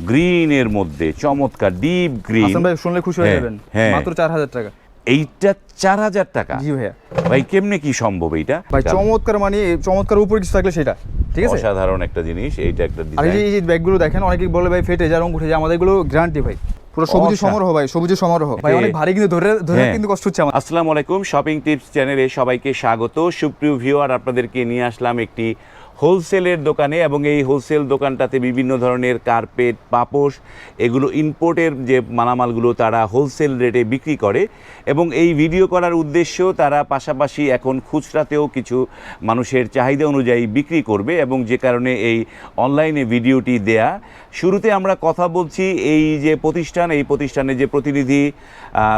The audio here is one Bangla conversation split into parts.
গ্রিনের মধ্যে চমৎকার ডিপ গ্রিন। হাসান ভাই শুনলে খুশি হয়ে যাবেন, মাত্র 4000 টাকা। এইটা 4000 টাকা? জি ভাইয়া। ভাই কেমনে কি সম্ভব এইটা? ভাই চমৎকার, মানে চমৎকার উপরে কিছু থাকলে সেটা ঠিক আছে, অসাধারণ একটা জিনিস। এইটা একটা আর এই যে ব্যাগগুলো দেখেন, অনেকেই বলে ভাই ফেটে যায়, রং উঠে যায়, আমাদের এগুলো গ্যারান্টি ভাই। পুরো সবুজ সমারোহ ভাই, সবুজ সমারোহ ভাই। অনেক ভারী কিন্তু ধরে কিন্তু কষ্ট হচ্ছে আমার। আসসালামু আলাইকুম, শপিং টিপস চ্যানেলে সবাইকে স্বাগত। সুপ্রিয় ভিউয়ার, আপনাদেরকে নিয়ে আসলাম একটি হোলসেলের দোকানে, এবং এই হোলসেল দোকানটাতে বিভিন্ন ধরনের কার্পেট, পাপোশ, এগুলো ইম্পোর্টের যে মালামালগুলো তারা হোলসেল রেটে বিক্রি করে। এবং এই ভিডিও করার উদ্দেশ্য, তারা পাশাপাশি এখন খুচরাতেও কিছু মানুষের চাহিদা অনুযায়ী বিক্রি করবে, এবং যে কারণে এই অনলাইনে ভিডিওটি দেয়া। শুরুতে আমরা কথা বলছি এই যে প্রতিষ্ঠান, এই প্রতিষ্ঠানের যে প্রতিনিধি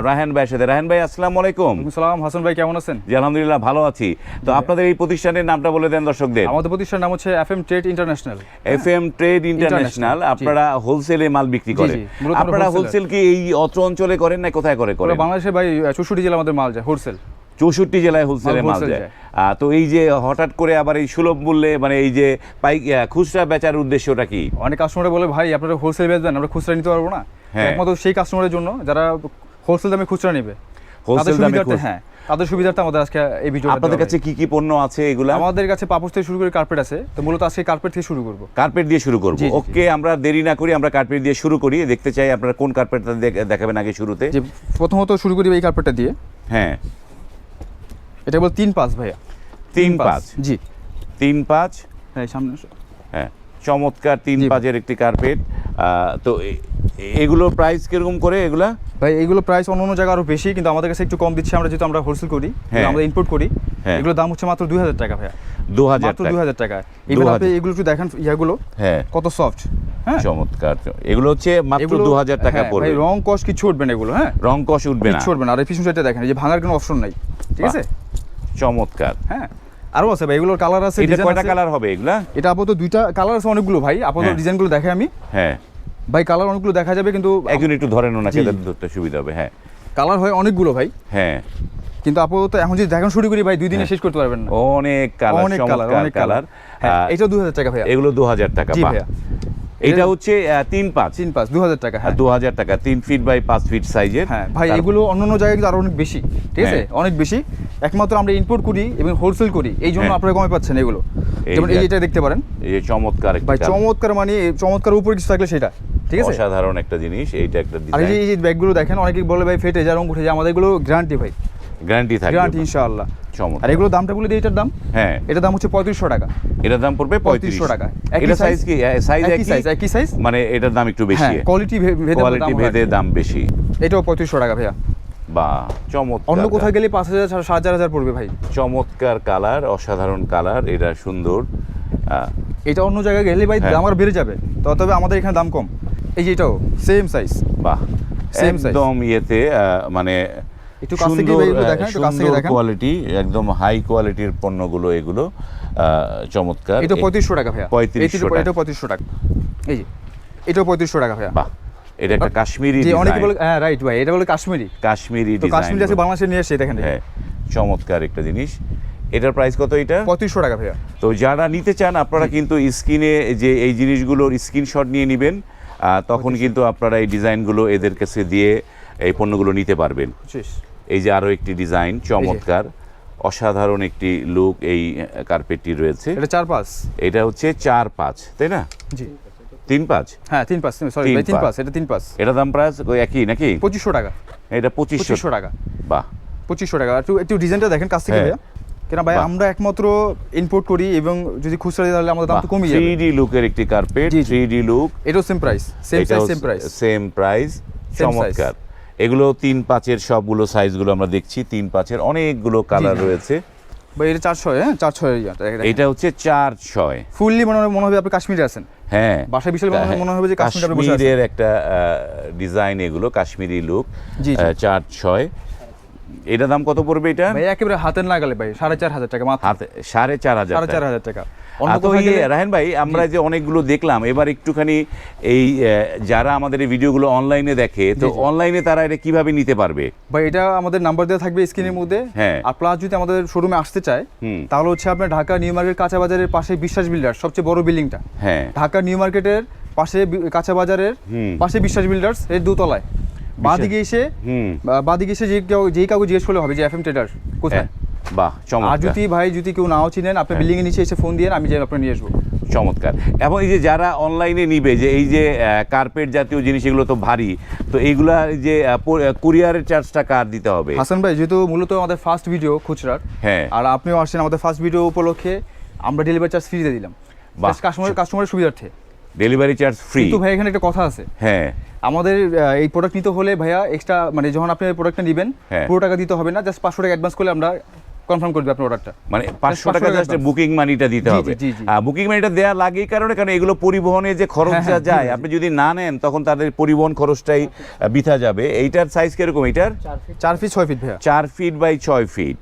রায়হান ভাইয়ের সাথে। রায়হান ভাই আসসালামু আলাইকুম। সালাম। হাসান ভাই কেমন আছেন? জি আলহামদুলিল্লাহ ভালো আছি। তো আপনাদের এই প্রতিষ্ঠানের নামটা বলে দেন দর্শকদের। আমাদের প্রতিষ্ঠানের নাম হচ্ছে FM trade international. FM trade international. আপনারা হোলসেলে মাল বিক্রি করেন? আপনারা হোলসেল কি এই অত্র অঞ্চলে করেন না কোথায় করেন? বাংলাদেশে ভাই 64 জেলা আমাদের মাল যায় হোলসেল। 64 জেলায় হোলসেলে মাল যায়। তো এই যে হঠাৎ করে আবার এই সুলভ মূল্যে, মানে এই যে খুচরা বেচার উদ্দেশ্যটা কি? অনেক কাস্টমার বলে ভাই আপনারা হোলসেল বেচবেন, আমরা খুচরা নিতে পারবো না। একমাত্র সেই কাস্টমারের জন্য যারা হোলসেল দামে খুচরা নেবে, হোলসেল দামে, হ্যাঁ তাদের সুবিধার্থে আমাদের আজকে এই ভিডিও। আপনাদের কাছে কি কি পণ্য আছে এগুলা? আমাদের কাছে পাপোশ থেকে শুরু করে কার্পেট আছে। তো মূলত আজকে কার্পেট থেকে শুরু করব। কার্পেট দিয়ে শুরু করব। ওকে, আমরা দেরি না করি, আমরা কার্পেট দিয়ে শুরু করি। দেখতে চাই আপনারা কোন কার্পেটটা দেখাবেন আগে শুরুতে। যে প্রথমত শুরু করি এই কার্পেটটা দিয়ে। হ্যাঁ, এটা বল 3-5 ভাইয়া। 3-5? জি 3-5। হ্যাঁ সামনে। হ্যাঁ, চমৎকার 3-5-এর একটি কার্পেট। তো এগুলোর প্রাইস কিরকম করে এগুলা? ভাই এগুলো প্রাইস অন্য জায়গায় আরো বেশি, কিন্তু আমাদের কাছে একটু কম দিচ্ছি আমরা, যেহেতু আমরা হোলসেল করি, আমরা ইম্পোর্ট করি। এগুলোর দাম হচ্ছে মাত্র 2000 টাকা ভাইয়া। 2000 টাকা। এগুলো আপনি এগুলো একটু দেখেন, ইয়াগুলো হ্যাঁ কত সফট। হ্যাঁ চমৎকার। এগুলো হচ্ছে মাত্র 2000 টাকা পড়বে। ভাই রং কস কিছু উঠবে না এগুলো। হ্যাঁ রং কস উঠবে না, কিছু উঠবে না। আর এই পিছন সাইডটা দেখেন, এই যে ভাঙার কোনো অপশন নাই, ঠিক আছে। চমৎকার। হ্যাঁ আরো আছে ভাই, এগুলোর কালার আছে। এটা কয়টা কালার হবে এগুলা? এটা আপাতত দুইটা কালার আছে, অনেকগুলো ভাই। আপাতত ডিজাইনগুলো দেখাই আমি। হ্যাঁ ভাই কালার অনেকগুলো দেখা যাবে, কিন্তু একজন একটু ধরেন ওনাকে, ধরতে সুবিধা হবে। হ্যাঁ কালার হয় অনেকগুলো ভাই। হ্যাঁ কিন্তু আপাতত এখন যদি দেখানো শুরু করি ভাই, 2 দিনে শেষ করতে পারবেন না। অনেক কালার, অনেক কালার। এটা 2000 টাকা ভাইয়া। এগুলো 2000 টাকা। জি ভাইয়া। এটা হচ্ছে 3-5 2000 টাকা। হ্যাঁ 2000 টাকা, 3 ফিট বাই 5 ফিট সাইজের। হ্যাঁ ভাই এগুলো অন্যান্য জায়গায় কিন্তু আরো অনেক বেশি, ঠিক আছে, অনেক বেশি। একমাত্র আমরা ইম্পোর্ট করি এবং হোলসেল করি, এই জন্য আপনারা কমে পাচ্ছেন এগুলো। যেমন এইটা দেখতে পারেন, এই চমৎকার ভাই চমৎকার, মানে চমৎকার উপরে কিছু থাকলে সেটা ঠিক আছে, অসাধারণ একটা জিনিস। এইটা একটা ডিজাইন। আর এই যে ব্যাগগুলো দেখেন, অনেকেই বলে ভাই ফেটে যায়, রং উঠে যায়, আমাদের এগুলো গ্যারান্টি ভাই, গ্যারান্টি থাকবে, গ্যারান্টি ইনশাআল্লাহ। চমৎকার। আর এগুলো দামটা বলে দিই, এটার দাম, হ্যাঁ এটার দাম হচ্ছে 3500 টাকা। এটার দাম পড়বে 3500 টাকা। এটা সাইজ কি? সাইজ একই সাইজ, মানে এটার দাম একটু বেশি, কোয়ালিটি ভেদে দাম বেশি। এটাও 3500 টাকা ভাইয়া। বাহ চমৎকার। অন্য কোথাও গেলে 5000 7000 পড়বে ভাই। চমৎকার কালার, অসাধারণ কালার, এটা সুন্দর। এটা অন্য জায়গায় গেলে ভাই দাম আর বেড়ে যাবে, তবে আমাদের এখানে দাম কম। এই যে এটাও সেম সাইজ। বাহ একদম ইয়েতে, মানে একটু কাছ থেকে এগুলো দেখেন, একটু কাছ থেকে দেখেন, কোয়ালিটি একদম হাই কোয়ালিটির পণ্যগুলো এগুলো। চমৎকার। এটা 3500 টাকা ভাইয়া। 3500 টাকা। এটা 3500 টাকা। এই যে এটাও 3500 টাকা ভাইয়া। বাহ, এটা একটা কাশ্মীরি ডিজাইন। অনেকে বলে হ্যাঁ রাইট ভাই, এটা বলে কাশ্মীরি ডিজাইন। কাশ্মীরি আছে বাংলাদেশে নিয়ে এসে দেখেন। হ্যাঁ চমৎকার একটা জিনিস। এটার প্রাইস কত? এটা 3500 টাকা ভাইয়া। তো যারা নিতে চান আপনারা কিন্তু স্ক্রিনে যে এই জিনিসগুলোর স্ক্রিনশট নিয়ে নেবেন, তখন কিন্তু আপনারা এই ডিজাইনগুলো এদের কাছে দিয়ে এই পণ্যগুলো নিতে পারবেন। এই যে আরো একটি ডিজাইন, চমৎকার অসাধারণ একটি লুক এই কার্পেটটি রয়েছে। এটা 4-5, এটা হচ্ছে 4-5 তাই না? জি 3-5। হ্যাঁ 3-5, সরি ভাই 3-5, এটা 3-5। এটা দাম প্রাইস একই নাকি? 2500 টাকা। এটা 2500 টাকা। বাহ 2500 টাকা। একটু ডিজাইনটা দেখেন কাছ থেকে ভাইয়া, কেন ভাই আমরা একমাত্র ইম্পোর্ট করি, এবং যদি খুচরা দিই তাহলে আমাদের দাম তো কমে যাবে। 3D লুকের একটি কার্পেট, 3D লুক। এটাও সেম প্রাইস, সেম প্রাইস। চমৎকার। এগুলো 3-5-এর সবগুলো সাইজগুলো আমরা দেখছি। 3-5-এর অনেকগুলো কালার রয়েছে ভাই। এটা 4-6, হ্যাঁ 4-6। এটা হচ্ছে 4-6 ফুললি মনে হবে আপনি কাশ্মীরে আছেন। হ্যাঁ বাসায় বিশাল মনে হবে যে কাশ্মীরে আপনি বসে আছেন। কাশ্মীরের একটা ডিজাইন, এগুলো কাশ্মীরি লুক। 4-6। এটা দাম কত পড়বে এটা? ভাই একেবারে হাতের নাগালে ভাই, 4500 টাকা মাত্র। 4500 টাকা। রাহেন ভাই, আমরা যে অনেকগুলো দেখলাম, এবার একটুখানি এই যারা আমাদের এই ভিডিওগুলো অনলাইনে দেখে, তো অনলাইনে তারা এটা কিভাবে নিতে পারবে? ভাই এটা আমাদের নাম্বার দেওয়া থাকবে স্ক্রিনের মধ্যে। আর প্লাস যদি আমাদের শোরুমে আসতে চায়, তাহলে হচ্ছে আপনার ঢাকা নিউ মার্কেট কাঁচা বাজারের পাশে বিশ্বাস বিল্ডার, সবচেয়ে বড় বিল্ডিংটা। ঢাকা নিউ মার্কেটের পাশে কাঁচা বাজারের পাশে বিশ্বাস বিল্ডার্স এর দোতলায় বাদিকে এসে যেই কাউকে জিজ্ঞেস করলে হবে যে এফএম ট্রেডার কোথায়। বাহ আর চমৎকার, যদি কেউ নাও চিনেন আপনি বিল্ডিং এর নিচে এসে ফোন দিয়ে আমি যাই আপনার নিয়ে আসবো। চমৎকার। এবং এই যে যারা অনলাইনে নিবে যে এই যে কার্পেট জাতীয় জিনিস এগুলো তো ভারী, তো এইগুলা যে কুরিয়ারের চার্জটা কার দিতে হবে? হাসান ভাই যেহেতু মূলত আমাদের ফার্স্ট ভিডিও খুচরার, হ্যাঁ, আর আপনিও আসছেন আমাদের ফার্স্ট ভিডিও উপলক্ষে আমরা ডেলিভারি চার্জ ফ্রিতে দিলাম কাস্টমারের সুবিধার্থে। Delivery charge free. কিন্তু ভাই এখানে একটা কথা আছে, হ্যাঁ আমাদের এই প্রোডাক্ট নিতে হলে ভাইয়া এক্সট্রা মানে যখন আপনি এই প্রোডাক্টটা নেবেন পুরো টাকা দিতে হবে না, জাস্ট 500 টাকা অ্যাডভান্স করলে আমরা কনফার্ম করে দেব আপনার অর্ডারটা। মানে 500 টাকা জাস্ট বুকিং মানিটা দিতে হবে। বুকিং মানিটা দেওয়া লাগে কারণ এগুলো পরিবহনে যে খরচটা যায়, আপনি যদি না নেন তখন তাদের পরিবহন খরচটাই বৃথা যাবে। এইটার সাইজ কিরকম? এইটার 4 ফিট 6 ফিট ভাইয়া, 4 ফিট বাই 6 ফিট।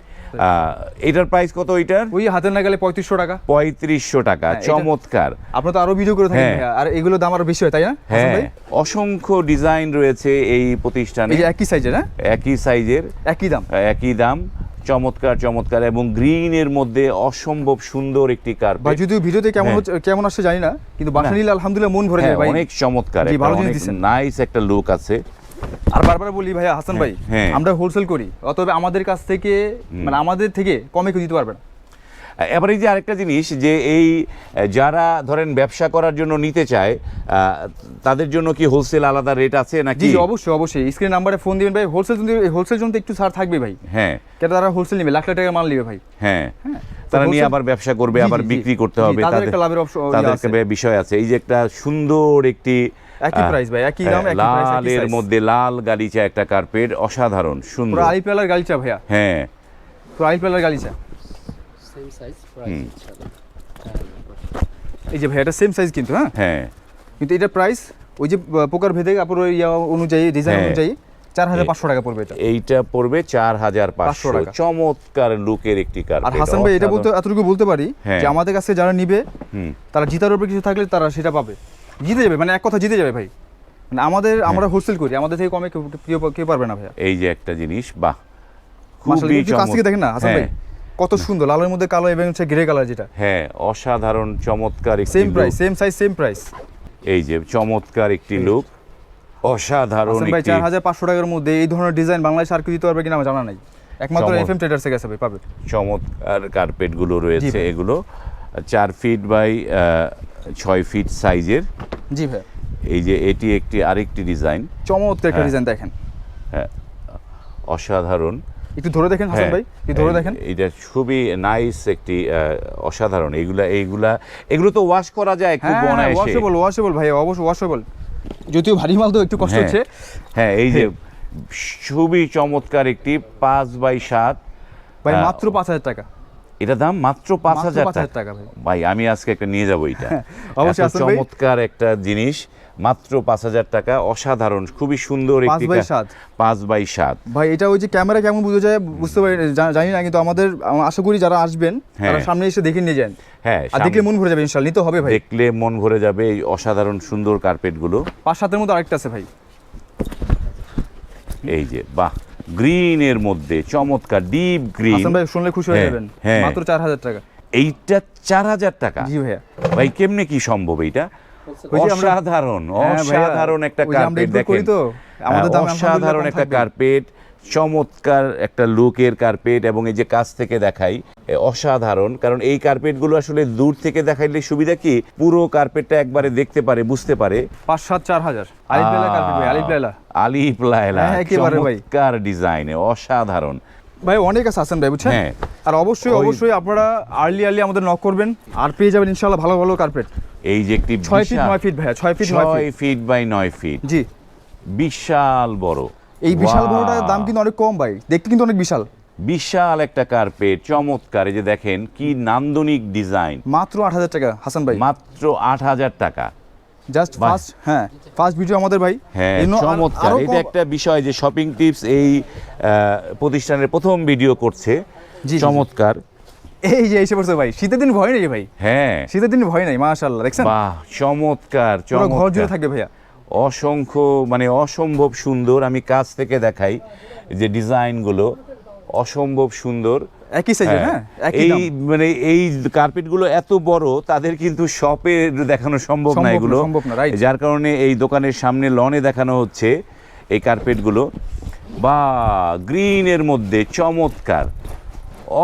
এটার প্রাইস কত? এটার ওই হাতে না গেলে 3500 টাকা। 3500 টাকা, চমৎকার। আপনারা তো আরো ভিডিও করে থাকেন ভাইয়া, আর এগুলো দাম আরো বেশি হয় তাই না? হ্যাঁ, অসংখ্য ডিজাইন রয়েছে এই প্রতিষ্ঠানে। এই যে একই সাইজের, হ্যাঁ একই সাইজের, একই দাম, চমৎকার চমৎকার। এবং গ্রিনের মধ্যে অসম্ভব সুন্দর একটি কার্পেট। ভাই যদিও ভিডিওতে কেমন আসছে জানি না, কিন্তু বাসা নিলে আলহামদুলিল্লাহ মন ভরে যায় ভাই। অনেক চমৎকার, অনেক নাইস একটা লুক আছে। আর বারবার বলি ভাইয়া হাসান ভাই, আমরা হোলসেল করি, অতএব আমাদের কাছ থেকে মানে আমাদের থেকে কমে কেউ দিতে পারবে না। এবার এই যে আরেকটা জিনিস যে এই যারা ধরেন ব্যবসা করার জন্য নিতে চায় তাদের জন্য কি হোলসেল আলাদা রেট আছে নাকি? জি অবশ্যই স্ক্রিন নাম্বারে ফোন দিবেন ভাই। হোলসেল জন্য একটু ছাড় থাকবে ভাই। হ্যাঁ, কেন তারা হোলসেল নেবে, লাখ লাখ টাকা মাল নেবে ভাই। হ্যাঁ, তারা নিয়ে আবার ব্যবসা করবে, আবার বিক্রি করতে হবে, তাদের একটা লাভের বিষয় আছে। এই যে একটা সুন্দর একটি একই প্রাইস ভাই, একই দাম, একই প্রাইস, লালের মধ্যে লাল গালিচা একটা কার্পেট, অসাধারণ সুন্দর। পুরো আলিপ লালার গালিচা ভাইয়া। হ্যাঁ, পুরো আলিপ লালার গালিচা, সেম সাইজ প্রাইস ইনশাআল্লাহ। এই যে ভাই এটা সেম সাইজ কিন্তু, হ্যাঁ কিন্তু এটা প্রাইস ওই যে পোকার ভেদে কাপড় অনুযায়ী ডিজাইন অনুযায়ী 4500 টাকা পড়বে। এইটা পড়বে 4500 টাকা। চমৎকার লুকের একটি কার্পেট। আর হাসান ভাই এটা এতটুকু বলতে পারি যে আমাদের কাছে যারা নিবে তারা জিতার উপরে কিছু থাকলে তারা সেটা পাবে, জিতে যাবে, মানে এক কথা জিতে যাবে ভাই। মানে আমরা হোলসেল করি, আমাদের থেকে কমে কেউ পারবে না ভাইয়া। এই যে একটা জিনিস, বাহ খুবই কাছ থেকে দেখেন না হাসান ভাই কত সুন্দর, লালের মধ্যে কালো এবং হচ্ছে গ্রে কালার যেটা। হ্যাঁ, অসাধারণ চমৎকার একটি same price, same size, same price. এই যে চমৎকার একটি লুক, অসাধারণ একটি। ভাই 4500 টাকার মধ্যে এই ধরনের ডিজাইন বাংলাদেশে আর কেউ দিতে পারবে কিনা আমার জানা নাই, একমাত্র এফএম ট্রেডার্সে গেছে ভাই পাবে। চমৎকার কার্পেট গুলো রয়েছে, এগুলো 4 ফিট বাই 6 ফিট সাইজের। জি ভাই, এই যে এটি একটি আরেকটি ডিজাইন, চমৎকার একটা ডিজাইন দেখেন। হ্যাঁ, অসাধারণ। একটু ধরে দেখেন হাসান ভাই, একটু ধরে দেখেন। এটা খুবই নাইস একটি অসাধারণ। এগুলো তো ওয়াশ করা যায় খুব অনায়াসে। ওয়াশেবল ভাই, অবশ্যই ওয়াশেবল, যদিও ভারী মাল তো একটু কষ্ট হচ্ছে। হ্যাঁ, এই যে খুবই চমৎকার একটি 5 বাই 7 ভাই, মাত্র 5000 টাকা। এটা দাম মাত্র 5000 টাকা ভাই। আমি আজকে একটা নিয়ে যাবো এটা। অবশ্যই চমৎকার একটা জিনিস, মাত্র 5000 টাকা, অসাধারণ, খুবই সুন্দর একটি 5 বাই 7 ভাই। এটা ওই যে ক্যামেরা কেমন বোঝা যায় বুঝতে পারি জানি না, কিন্তু আমাদের আশা করি যারা আসবেন তারা সামনে এসে দেখে নিয়ে যান। হ্যাঁ, আর দেখলে মন ভরে যাবে ইনশাআল্লাহ, নিতে হবে ভাই, দেখলে মন ভরে যাবে এই অসাধারণ সুন্দর কার্পেট গুলো। 5-7 এর মধ্যে আরেকটা আছে ভাই, এই যে বাহ, গ্রিনের মধ্যে চমৎকার ডিপ গ্রিন। হাসান ভাই শুনলে খুশি হয়ে যাবেন, মাত্র 4000 টাকা। এইটা 4000 টাকা? জি ভাইয়া। ভাই কেমনে কি সম্ভব? এইটা অসাধারণ একটা কার্পেট দেখেন, অসাধারণ একটা কার্পেট, চমৎকার একটা লুকের কার্পেট। এবং এই যে কাছ থেকে দেখাই, অসাধারণ। কারণ এই কার্পেটগুলো আসলে দূর থেকে দেখাইলে সুবিধা কি, পুরো কার্পেটটা একবারে দেখতে পারে, বুঝতে পারে। 5-7-4000 আলিপ লায়লা কার্পেট ভাই, আলিপ লায়লা, চমৎকার ডিজাইনে, অসাধারণ ভাই। অনেক আছে হাসান ভাই, বুঝছেন। আর অবশ্যই আপনারা আর্লি আমাদের নক করবেন, আর পেয়ে যাবেন ইনশাআল্লাহ ভালো ভালো কার্পেট। এই যে একটি 6 ফিট 9 ফিট ভাইয়া, 6 ফিট বাই 9 ফিট। জি, বিশাল বড়। এই বিশাল বড়টার দাম কিন্তু অনেক কম ভাই, দেখতে কিন্তু অনেক বিশাল একটা কার্পেট, চমৎকার। এই যে দেখেন কি নান্দনিক ডিজাইন, মাত্র 8000 টাকা হাসান ভাই, মাত্র 8000 টাকা। জাস্ট ফার্স্ট ভিডিও আমাদের ভাই। হ্যাঁ, চমৎকার। এটা একটা বিষয় যে শপিং টিপস এই প্রতিষ্ঠানের প্রথম ভিডিও করছে, চমৎকার। এই যে এসে পড়ছে ভাই, শীতের দিন ভয় নেই ভাই। হ্যাঁ, শীতের দিন ভয় নাই, মাশাআল্লাহ, দেখছেন? বাহ, চমৎকার, ঘর জুড়ে থাকবে ভাইয়া, অসংখ্য, মানে অসম্ভব সুন্দর। আমি কাছ থেকে দেখাই যে ডিজাইনগুলো অসম্ভব সুন্দর। একই সাইজের, হ্যাঁ একই এই দাম। মানে এই কার্পেটগুলো এত বড়, তাদের কিন্তু শপে দেখানো সম্ভব না এগুলো, সম্ভব না, রাইট। যার কারণে এই দোকানের সামনে লনে দেখানো হচ্ছে এই কার্পেটগুলো। বা গ্রিনের মধ্যে চমৎকার,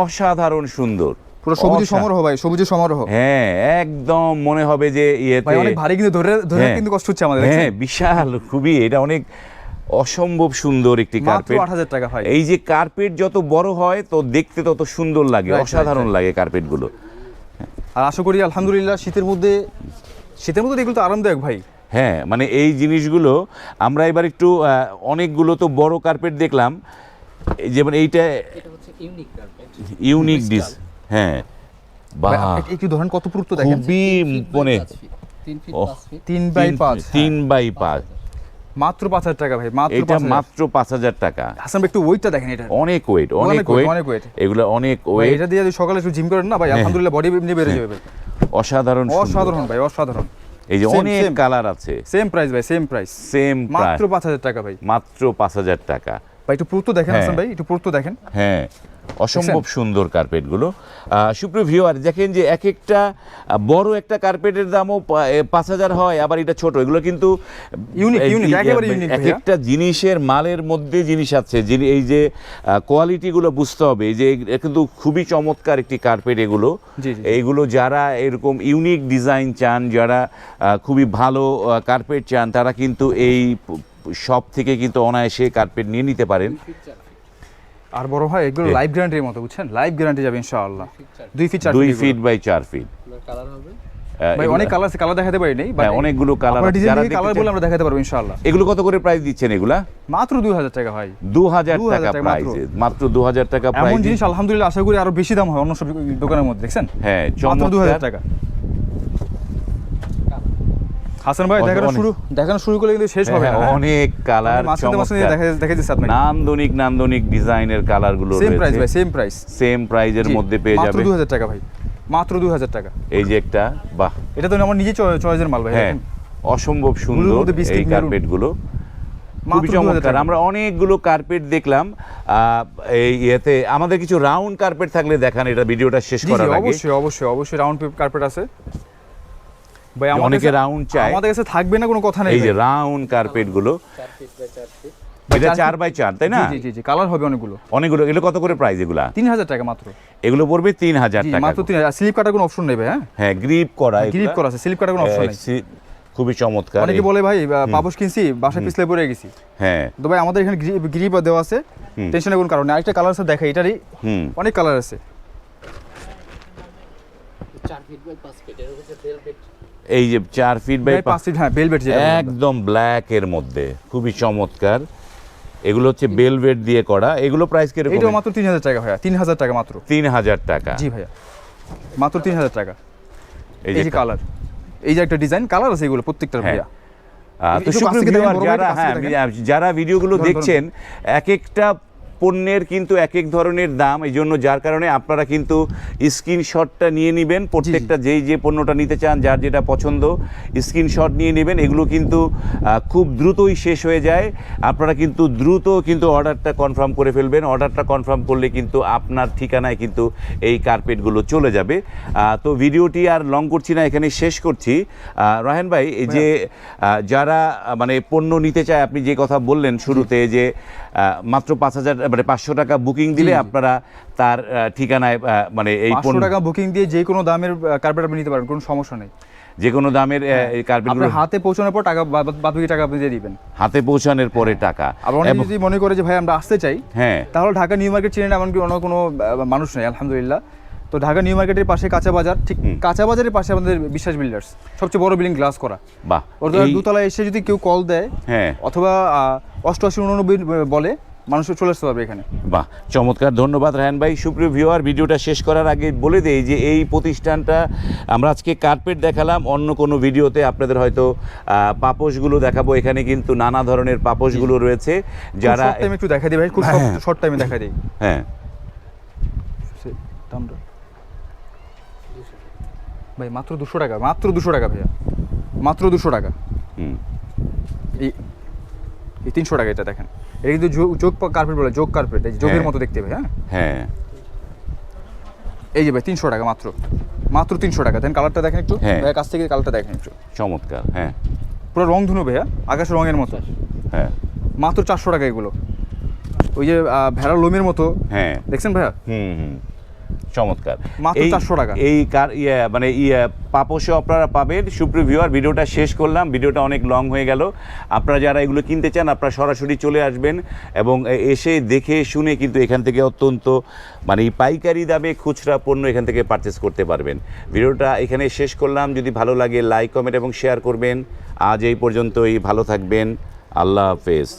অসাধারণ সুন্দর, পুরো সবুজের সমারোহ ভাই, সবুজের সমারোহ। হ্যাঁ একদম মনে হবে যে ইয়েতে, ভাই অনেক ভারী, কিন্তু ধরে ধরে হ্যাঁ, কিন্তু কষ্ট হচ্ছে আমাদের। হ্যাঁ বিশাল, খুবই এটা অনেক অসম্ভব সুন্দর একটি মাত্র কার্পেট। 8,000 টাকা ভাই। এই যে কার্পেট যত বড় হয় তো দেখতে তত সুন্দর লাগে, Right, অসাধারণ right, right. লাগে কার্পেটগুলো। আর আশা করি আলহামদুলিল্লাহ শীতের মধ্যে এগুলো তো আরামদায়ক ভাই। হ্যাঁ মানে এই জিনিসগুলো আমরা এবার একটু অনেকগুলো তো বড় কার্পেট দেখলাম, এই যেমন এইটা এটা হচ্ছে ইউনিক কার্পেট, ইউনিক ডিস। হ্যাঁ বাহ, ভাই, একটু ধরেন কত পুরুত্ব দেখেন। খুবই মানে 3 ফিট ওহ, 5 ফিট, 3x5, 3x5, মাত্র 5,000 টাকা ভাই, মাত্র এটা 5,000। মাত্র 5,000 টাকা। হাসান ভাই একটু ওয়েটটা দেখেন, এটা অনেক ওয়েট, অনেক অনেক weight, ওয়েট, অনেক weight। এগুলো অনেক ভাই, ওয়েট, এটা দিয়ে যদি সকালে একটু জিম করেন না ভাই, আলহামদুলিল্লাহ বডি এমনি বেড়ে যাবে ভাই। অসাধারণ সুন্দর। অসাধারণ ভাই, অসাধারণ। এই যে Same, অনেক same. কালার আছে, সেম প্রাইস ভাই, সেম প্রাইস, সেম মাত্র 5,000 টাকা ভাই। মাত্র 5,000 টাকা। ভাই একটু পুরুত্ব দেখেন হ্যাঁ। হাসান ভাই, একটু পুরুত্ব দেখেন। হ্যাঁ অসম্ভব সুন্দর কার্পেটগুলো। সুপ্রিয় ভিউয়ার, দেখেন যে এক একটা বড় একটা কার্পেটের দামও 5,000 হয়, আবার এটা ছোট, এগুলো কিন্তু Unique, unique, একেবারে unique এক ভাইয়া। একটা জিনিসের মালের মধ্যে জিনিস আছে, এই যে কোয়ালিটিগুলো বুঝতে হবে, যে এটা কিন্তু খুবই চমৎকার একটি কার্পেট এগুলো। জি, জি। এইগুলো যারা এরকম ইউনিক ডিজাইন চান, যারা খুবই ভালো কার্পেট চান, তারা কিন্তু এই শপ থেকে কিন্তু অনায়াসে কার্পেট নিয়ে নিতে পারেন। আর বড় ভাই এগুলো হ্যাঁ। লাইফ গ্যারান্টির মতো, বুঝছেন, লাইফ গ্যারান্টি যাবে ইনশাআল্লাহ। 2 feet 4 2 feet feet by 4 feet. Colour হবে। ভাই অনেক কালার আছে, কালার দেখাতে পারি নাই, হ্যাঁ অনেকগুলো কালার, আপনারা ডিজাইন যারা থেকে কালার দেখতে বলে চান- আমরা দেখাতে পারবো ইনশাআল্লাহ। এগুলো কত করে প্রাইস দিচ্ছেন? এগুলা মাত্র 2,000 টাকা ভাই। 2,000 2,000 টাকা টাকা প্রাইস, মাত্র 2,000 টাকা এমন প্রাইস। জিনিস আলহামদুলিল্লাহ আশা করি আরো বেশি দাম হয় অন্য সব দোকানের মধ্যে, দেখছেন। হ্যাঁ মাত্র 2,000 চমৎকার। টাকা। হাসান ভাই দেখানো শুরু করলে কিন্তু শেষ হবে না, হ্যাঁ, হ্যাঁ? অনেক কালার, মাঝখানে দেখা দিচ্ছে আপনাকে। নান্দনিক ডিজাইনের কালারগুলো সেম প্রাইস ভাই, রয়েছে, সেম প্রাইস। সেম প্রাইজের মধ্যে পেয়ে মাত্র যাবে। 2,000 টাকা ভাই, মাত্র 2,000 টাকা। এই যে একটা, বাহ, এটা তো আমার নিজে চয়েসের মাল ভাই, হ্যাঁ দেখেন। অসম্ভব সুন্দর মধ্যে biscuit এই maroon। কার্পেটগুলো, মাত্র খুবই 2,000 চমৎকার। টাকা। আমরা অনেকগুলো কার্পেট দেখলাম, এই ইয়েতে আমাদের কিছু রাউন্ড কার্পেট থাকলে দেখান, এটা ভিডিওটা শেষ জি জি, করার আগে। অবশ্যই রাউন্ড কার্পেট আছে ভাই। অনেকে round চায়। আমাদের কাছে থাকবে না কোনো কথা নেই এই যে ভাই। রাউন্ড কার্পেটগুলো, 4 ফিট বাই 4 ফিট, এটা 4x4 তাই না? জি জি, কালার হবে অনেকগুলো। অনেকগুলো, এগুলো কত করে প্রাইস? এগুলা 3,000 টাকা মাত্র। এগুলো পড়বে 3,000 জি টাকা। মাত্র 3,000। স্লিপ কাটার কোনো অপশন নেই ভাই, হ্যাঁ? হ্যাঁ গ্রিপ করা, গ্রিপ করা আছে, স্লিপ কাটার কোনো অপশন নেই। খুবই চমৎকার। অনেকে বলে ভাই পাপোশ কিনছি, বাসায় পিছলে পড়ে গেছি। হ্যাঁ তো ভাই আমাদের এখানে গ্রিপ দেওয়া আছে, টেনশনের কোনো কারণ নেই। আরেকটা কালার আছে দেখাই, এটারই হুম অনেক কালার আছে। 4 ফিট বাই 5 ফিট, এর হচ্ছে ভেলভেট। এই যে 4 ফিট বাই 5 ফিট, হ্যাঁ বেলভেট যেটা বলে আমরা। একদম ব্ল্যাক এর মধ্যে, খুবই চমৎকার। এগুলো হচ্ছে বেলভেট দিয়ে করা। এগুলো প্রাইস কিরকম? এটাও মাত্র 3,000 টাকা ভাইয়া, 3,000 টাকা মাত্র। 3,000 টাকা। জি ভাইয়া, মাত্র 3,000 টাকা। এই এই যে কালার, এই যে একটা ডিজাইন কালার আছে, এগুলো প্রত্যেকটার হ্যাঁ। ভাইয়া। তো একটু সুপ্রিয় কাছ থেকে দেখেন, ভিউয়ার, বড় ভাই, যারা একটু কাছ থেকে হ্যাঁ যারা ভিডিওগুলো ধরুন, দেখছেন, এক একটা পণ্যের কিন্তু এক এক ধরনের দাম, এই জন্য যার কারণে আপনারা কিন্তু স্ক্রিনশটটা নিয়ে নেবেন। প্রত্যেকটা যেই যে পণ্যটা নিতে চান, যার যেটা পছন্দ, স্ক্রিনশট নিয়ে নেবেন। এগুলো কিন্তু খুব দ্রুতই শেষ হয়ে যায়। আপনারা কিন্তু দ্রুত কিন্তু অর্ডারটা কনফার্ম করে ফেলবেন। অর্ডারটা কনফার্ম করলে কিন্তু আপনার ঠিকানায় কিন্তু এই কার্পেটগুলো চলে যাবে। তো ভিডিওটি আর লং করছি না, এখানে শেষ করছি। রায়হান ভাই, এই যে যারা মানে পণ্য নিতে চায়, আপনি যে কথা বললেন শুরুতে, যে মাত্র 5,000 টাকা বুকিং দিলে আপনারা তার ঠিকানায় মানে এই 500 টাকা বুকিং দিয়ে যে কোনো দামের কার্পেট আপনি নিতে পারেন, কোনো সমস্যা নেই। যে কোনো দামের এই কার্পেটগুলো আপনার হাতে পৌঁছানোর পর টাকা বাদ বাকি টাকা আপনি দিয়ে দিবেন। হাতে পৌঁছানোর পরে টাকা। আবার অনেকে যদি মনে করে যে ভাই আমরা আসতে চাই, হ্যাঁ তাহলে ঢাকা নিউ মার্কেট চেনে না এমনকি অন্য কোনো মানুষ নেই আলহামদুলিল্লাহ। তো ঢাকা নিউ মার্কেটের পাশে কাঁচা বাজার, ঠিক কাঁচা বাজারের পাশে আমাদের বিশ্বাস বিল্ডার্স, সবচেয়ে বড় বিল্ডিং, গ্লাস করা। বাহ, ওর দোতলায় এসে যদি কেউ কল দেয়, হ্যাঁ অথবা 8889 বলে, মানুষ চলে আসতে পারবে এখানে। বাহ, চমৎকার, ধন্যবাদ রায়হান ভাই। সুপ্রিয় ভিউয়ার, ভিডিওটা শেষ করার আগে বলে দেই যে এই প্রতিষ্ঠানটা, আমরা আজকে কার্পেট দেখালাম, অন্য কোনো ভিডিওতে আপনাদের হয়তো পাপোশগুলো দেখাবো। এখানে কিন্তু নানা ধরনের পাপোশগুলো রয়েছে, যারা শর্ট টাইমে একটু দেখা দিই ভাই, খুব শর্ট টাইমে দেখা দিই। হ্যাঁ দামটা ভাই মাত্র 200 টাকা, মাত্র 200 টাকা ভাইয়া, মাত্র 200 টাকা। হুম এই 300 টাকা এটা দেখেন, এটা কিন্তু যোগ কার্পেট বলে, যোগ কার্পেট, এই যে যোগের হ্যাঁ। মতো দেখতে হবে। হ্যাঁ হ্যাঁ এই যে ভাই 300 টাকা, মাত্র 300 টাকা। দেন কালারটা দেখেন একটু, হ্যাঁ। ভাই কাছ থেকে কালারটা দেখেন একটু, চমৎকার। হ্যাঁ পুরো রং ধনু ভাইয়া, আকাশের রঙের মতো। হ্যাঁ মাত্র 400 টাকা এগুলো। ওই যে ভেড়ার লোমের মতো, হ্যাঁ দেখছেন ভাইয়া, হুম চমৎকার। মাত্র এই 400 টাকা। এই কার মানে পাপোশে আপনারা পাবেন। সুপ্রিয় ভিউয়ার, ভিডিওটা শেষ করলাম, ভিডিওটা অনেক লং হয়ে গেল। আপনারা যারা এগুলো কিনতে চান আপনারা সরাসরি চলে আসবেন এবং এসে দেখে শুনে কিন্তু এখান থেকে অত্যন্ত মানে পাইকারি দামে খুচরা পণ্য এখান থেকে পারচেস করতে পারবেন। ভিডিওটা এখানে শেষ করলাম। যদি ভালো লাগে লাইক, কমেন্ট এবং শেয়ার করবেন। আজ এই পর্যন্তই, ভালো থাকবেন। আল্লাহ হাফেজ।